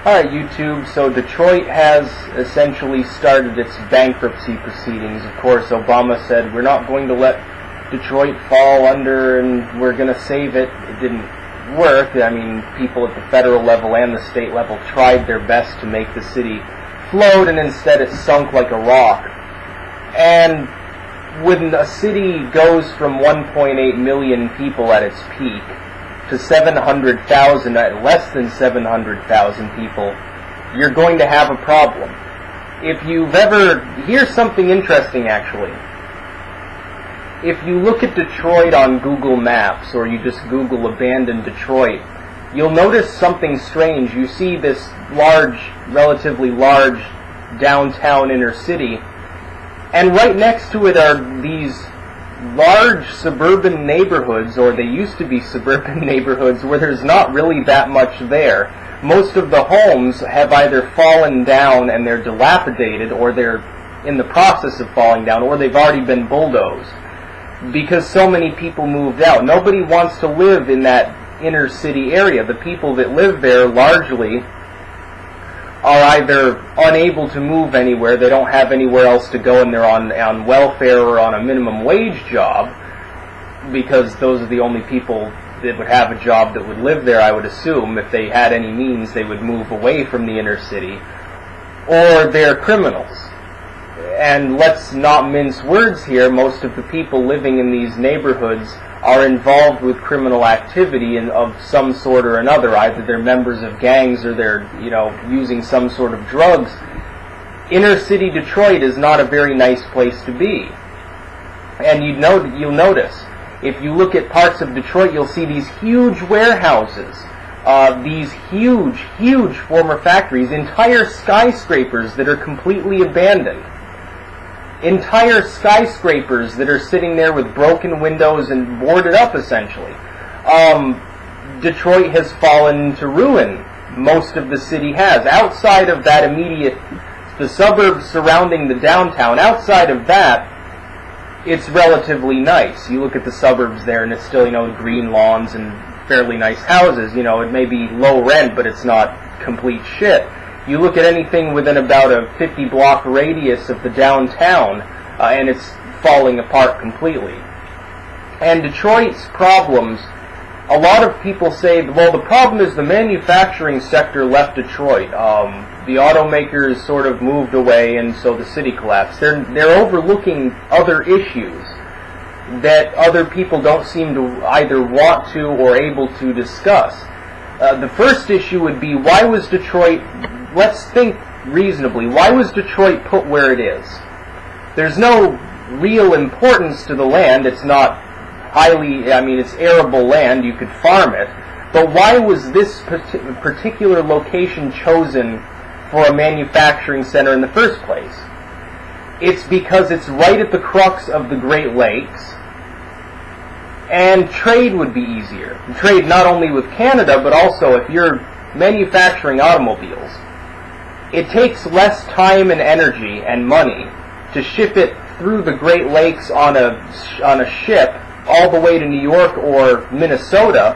Alright, YouTube, so Detroit has essentially started its bankruptcy proceedings. Of course, Obama said, we're not going to let Detroit fall under and we're going to save it. It didn't work. I mean, people at the federal level and the state level tried their best to make the city float, and instead it sunk like a rock. And when a city goes from 1.8 million people at its peak to 700,000 at less than 700,000 people, you're going to have a problem. If you've ever... Here's something interesting, actually. If you look at Detroit on Google Maps, or you just Google abandoned Detroit, you'll notice something strange. You see this relatively large downtown inner city, and right next to it are these large suburban neighborhoods, or they used to be suburban neighborhoods, where there's not really that much there. Most of the homes have either fallen down and they're dilapidated, or they're in the process of falling down, or they've already been bulldozed, because so many people moved out. Nobody wants to live in that inner city area. The people that live there largely are either unable to move anywhere, they don't have anywhere else to go, and they're on welfare or on a minimum wage job, because those are the only people that would have a job that would live there, I would assume. If they had any means, they would move away from the inner city. Or they're criminals. And let's not mince words here, most of the people living in these neighborhoods are involved with criminal activity of some sort or another. Either they're members of gangs or they're, using some sort of drugs. Inner city Detroit is not a very nice place to be. And you'll notice, if you look at parts of Detroit, you'll see these huge warehouses, these huge former factories, entire skyscrapers that are completely abandoned. Entire skyscrapers that are sitting there with broken windows and boarded up, essentially. Detroit has fallen into ruin. Most of the city has. Outside of that the suburbs surrounding the downtown, outside of that, it's relatively nice. You look at the suburbs there and it's still, green lawns and fairly nice houses. It may be low rent, but it's not complete shit. You look at anything within about a 50-block radius of the downtown, and it's falling apart completely. And Detroit's problems, a lot of people say, well, the problem is the manufacturing sector left Detroit. The automakers sort of moved away, and so the city collapsed. They're overlooking other issues that other people don't seem to either want to or able to discuss. The first issue would be, why was Detroit... Let's think reasonably. Why was Detroit put where it is? There's no real importance to the land. It's not it's arable land. You could farm it. But why was this particular location chosen for a manufacturing center in the first place? It's because it's right at the crux of the Great Lakes, and trade would be easier. Trade not only with Canada, but also if you're manufacturing automobiles. It takes less time and energy and money to ship it through the Great Lakes on a ship all the way to New York or Minnesota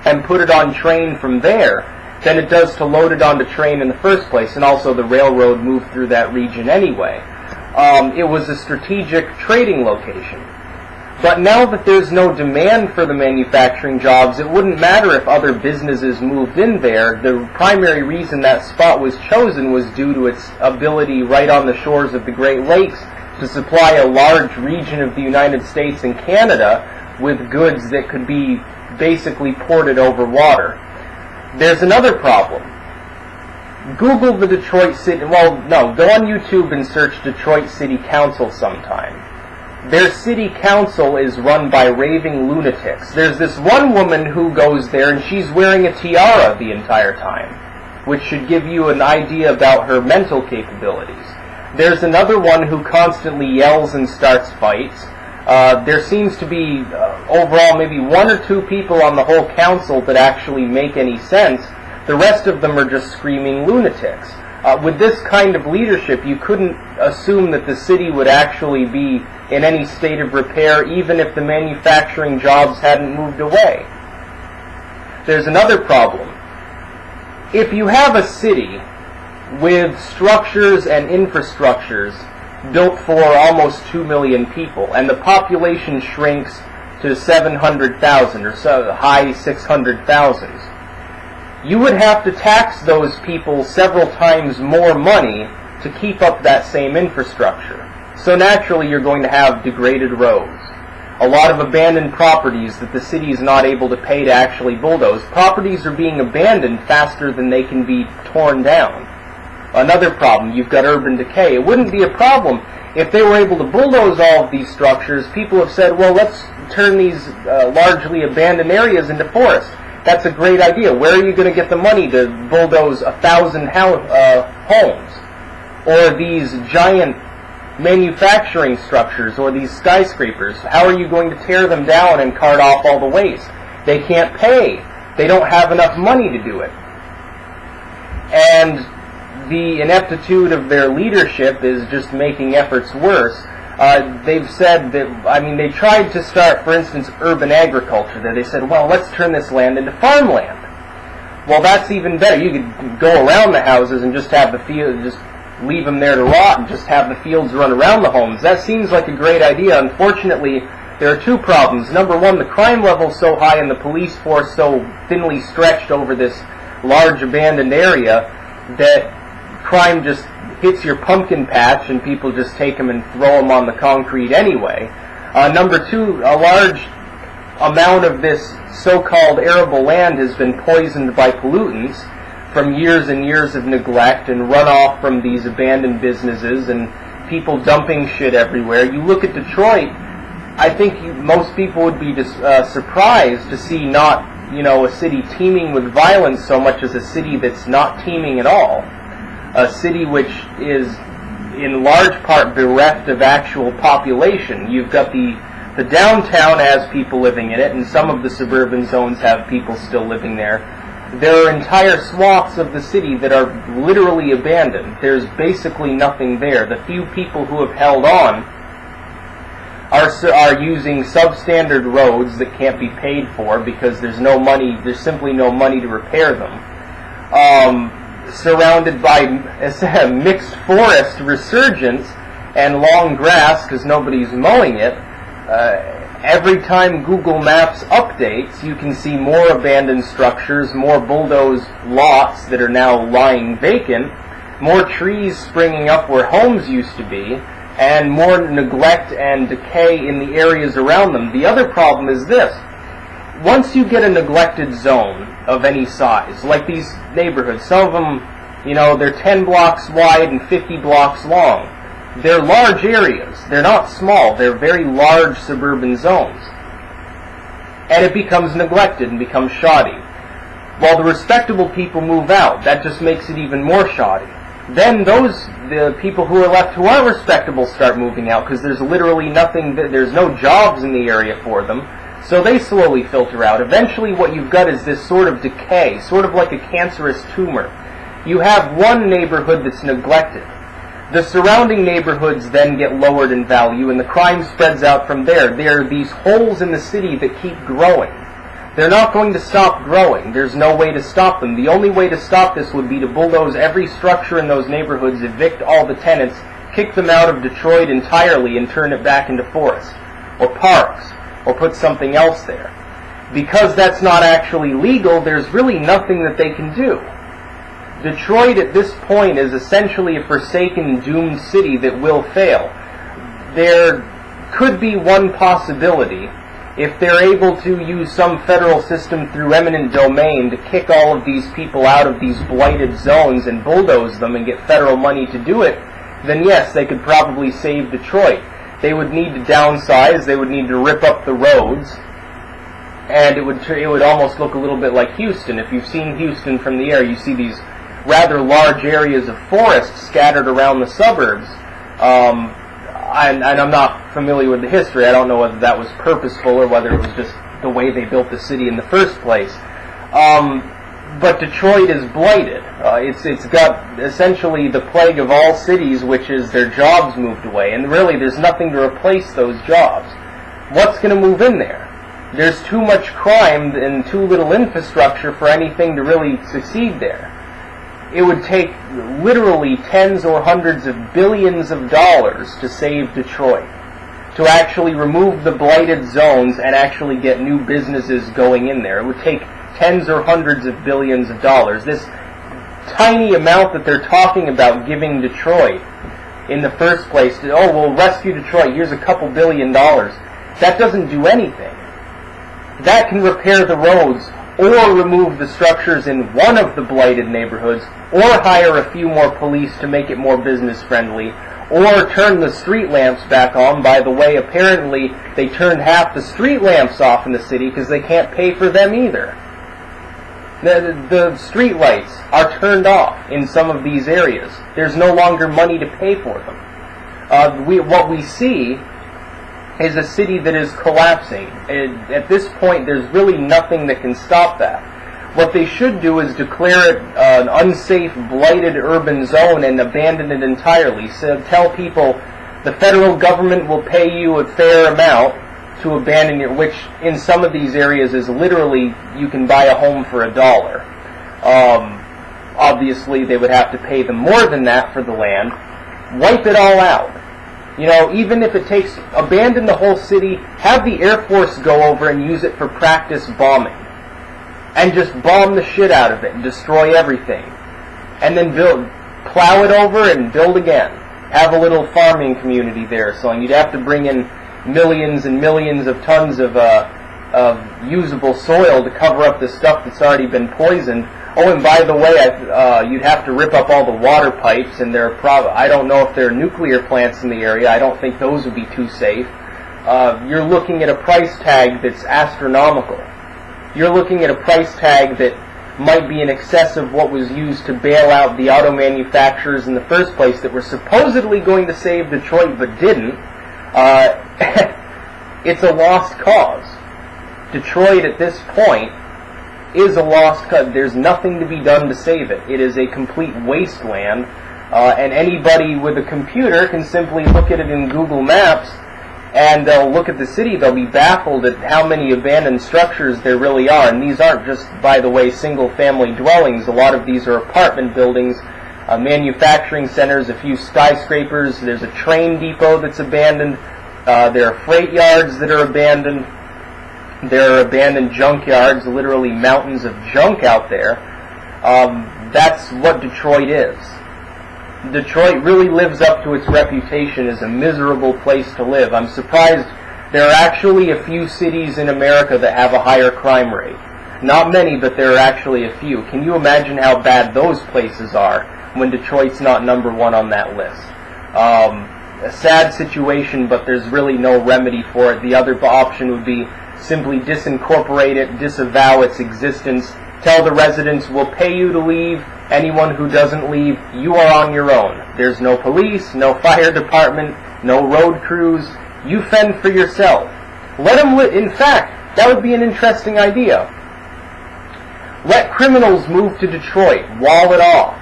and put it on train from there than it does to load it onto train in the first place. And also the railroad moved through that region anyway. It was a strategic trading location. But now that there's no demand for the manufacturing jobs, it wouldn't matter if other businesses moved in there. The primary reason that spot was chosen was due to its ability right on the shores of the Great Lakes to supply a large region of the United States and Canada with goods that could be basically ported over water. There's another problem. Google the Detroit City... go on YouTube and search Detroit City Council sometime. Their city council is run by raving lunatics. There's this one woman who goes there and she's wearing a tiara the entire time, which should give you an idea about her mental capabilities. There's another one who constantly yells and starts fights. There seems to be, overall, maybe one or two people on the whole council that actually make any sense. The rest of them are just screaming lunatics. With this kind of leadership, you couldn't assume that the city would actually be in any state of repair, even if the manufacturing jobs hadn't moved away. There's another problem. if you have a city with structures and infrastructures built for almost 2 million people, and the population shrinks to 700,000 or so, high 600,000s, you would have to tax those people several times more money to keep up that same infrastructure. So naturally you're going to have degraded roads, a lot of abandoned properties that the city is not able to pay to actually bulldoze. Properties are being abandoned faster than they can be torn down. Another problem, you've got urban decay. It wouldn't be a problem if they were able to bulldoze all of these structures. People have said, well, let's turn these largely abandoned areas into forest. That's a great idea. Where are you going to get the money to bulldoze 1,000 homes? Or these giant manufacturing structures, or these skyscrapers? How are you going to tear them down and cart off all the waste? They can't pay. They don't have enough money to do it. And the ineptitude of their leadership is just making efforts worse. They've said that, they tried to start, for instance, urban agriculture there. They said, well, let's turn this land into farmland. Well, that's even better. You could go around the houses and just have the field, just leave them there to rot and just have the fields run around the homes. That seems like a great idea. Unfortunately, there are two problems. Number one, the crime level is so high and the police force so thinly stretched over this large abandoned area that crime just hits your pumpkin patch and people just take them and throw them on the concrete anyway. Number two, a large amount of this so-called arable land has been poisoned by pollutants from years and years of neglect and runoff from these abandoned businesses and people dumping shit everywhere. You look at Detroit, I think most people would be surprised to see not, a city teeming with violence so much as a city that's not teeming at all. A city which is in large part bereft of actual population. You've got the downtown has people living in it, and some of the suburban zones have people still living there. There are entire swaths of the city that are literally abandoned. There's basically nothing there. The few people who have held on are using substandard roads that can't be paid for because there's simply no money to repair them. Surrounded by a mixed forest resurgence and long grass because nobody's mowing it. Every time Google Maps updates, you can see more abandoned structures, more bulldozed lots that are now lying vacant, more trees springing up where homes used to be, and more neglect and decay in the areas around them. The other problem is this. Once you get a neglected zone of any size, like these neighborhoods, some of them, they're 10 blocks wide and 50 blocks long. They're large areas. They're not small. They're very large suburban zones. And it becomes neglected and becomes shoddy. While the respectable people move out, that just makes it even more shoddy. Then the people who are left who aren't respectable start moving out because there's literally nothing, there's no jobs in the area for them. So they slowly filter out. Eventually what you've got is this sort of decay, sort of like a cancerous tumor. You have one neighborhood that's neglected. The surrounding neighborhoods then get lowered in value and the crime spreads out from there. There are these holes in the city that keep growing. They're not going to stop growing. There's no way to stop them. The only way to stop this would be to bulldoze every structure in those neighborhoods, evict all the tenants, kick them out of Detroit entirely and turn it back into forest or parks or put something else there. Because that's not actually legal, there's really nothing that they can do. Detroit at this point is essentially a forsaken, doomed city that will fail. There could be one possibility. If they're able to use some federal system through eminent domain to kick all of these people out of these blighted zones and bulldoze them and get federal money to do it, then yes, they could probably save Detroit. They would need to downsize, they would need to rip up the roads, and it would almost look a little bit like Houston. If you've seen Houston from the air, you see these rather large areas of forest scattered around the suburbs. And I'm not familiar with the history. I don't know whether that was purposeful or whether it was just the way they built the city in the first place. But Detroit is blighted. It's got essentially the plague of all cities, which is their jobs moved away. And really, there's nothing to replace those jobs. What's going to move in there? There's too much crime and too little infrastructure for anything to really succeed there. it would take literally tens or hundreds of billions of dollars to save Detroit, to actually remove the blighted zones and actually get new businesses going in there. It would take tens or hundreds of billions of dollars. This tiny amount that they're talking about giving Detroit in the first place, oh, we'll rescue Detroit, here's a couple $2 billion. That doesn't do anything. That can repair the roads, or remove the structures in one of the blighted neighborhoods, or hire a few more police to make it more business friendly, or turn the street lamps back on. By the way, apparently they turned half the street lamps off in the city because they can't pay for them either. The street lights are turned off in some of these areas. There's no longer money to pay for them. What we see is a city that is collapsing. At this point, there's really nothing that can stop that. What they should do is declare it an unsafe, blighted urban zone and abandon it entirely. So tell people the federal government will pay you a fair amount to abandon it, which in some of these areas is literally you can buy a home for $1. Obviously, they would have to pay them more than that for the land. Wipe it all out. You know, even if it takes, abandon the whole city, have the Air Force go over and use it for practice bombing. And just bomb the shit out of it and destroy everything. And then plow it over and build again. Have a little farming community there, so you'd have to bring in millions and millions of tons of usable soil to cover up the stuff that's already been poisoned. Oh, and by the way, you'd have to rip up all the water pipes, and I don't know if there are nuclear plants in the area. I don't think those would be too safe. You're looking at a price tag that's astronomical. You're looking at a price tag that might be in excess of what was used to bail out the auto manufacturers in the first place that were supposedly going to save Detroit but didn't. It's a lost cause. Detroit at this point is a lost cause. There's nothing to be done to save it. It is a complete wasteland, and anybody with a computer can simply look at it in Google Maps, and they'll look at the city. They'll be baffled at how many abandoned structures there really are. And these aren't just, by the way, single-family dwellings. A lot of these are apartment buildings, manufacturing centers, a few skyscrapers. There's a train depot that's abandoned. There are freight yards that are abandoned. There are abandoned junkyards, literally mountains of junk out there. That's what Detroit is. Detroit really lives up to its reputation as a miserable place to live. I'm surprised there are actually a few cities in America that have a higher crime rate. Not many, but there are actually a few. Can you imagine how bad those places are when Detroit's not number one on that list? A sad situation, but there's really no remedy for it. The other option would be simply disincorporate it, disavow its existence, tell the residents, we'll pay you to leave. Anyone who doesn't leave, you are on your own. There's no police, no fire department, no road crews. You fend for yourself. Let them in fact, that would be an interesting idea. Let criminals move to Detroit. Wall it off.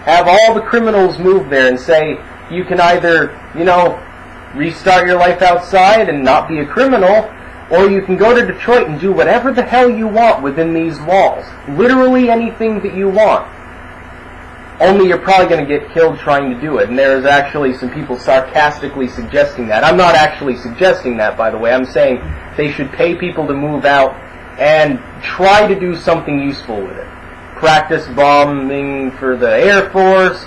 Have all the criminals move there and say, you can either, restart your life outside and not be a criminal, or you can go to Detroit and do whatever the hell you want within these walls. Literally anything that you want. Only you're probably going to get killed trying to do it. And there's actually some people sarcastically suggesting that. I'm not actually suggesting that, by the way. I'm saying they should pay people to move out and try to do something useful with it. Practice bombing for the Air Force,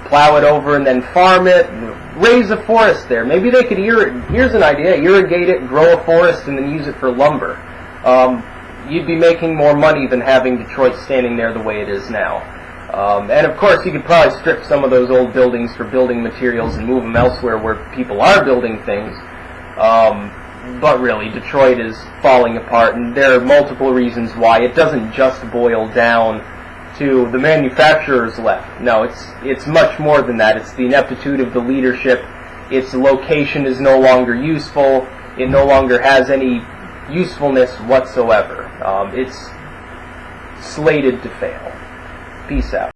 plow it over and then farm it, raise a forest there. Maybe they could here's an idea, irrigate it, grow a forest, and then use it for lumber. You'd be making more money than having Detroit standing there the way it is now. And of course, you could probably strip some of those old buildings for building materials and move them elsewhere where people are building things. But really, Detroit is falling apart, and there are multiple reasons why. It doesn't just boil down to the manufacturers left. No, it's much more than that. It's the ineptitude of the leadership. Its location is no longer useful. It no longer has any usefulness whatsoever. It's slated to fail. Peace out.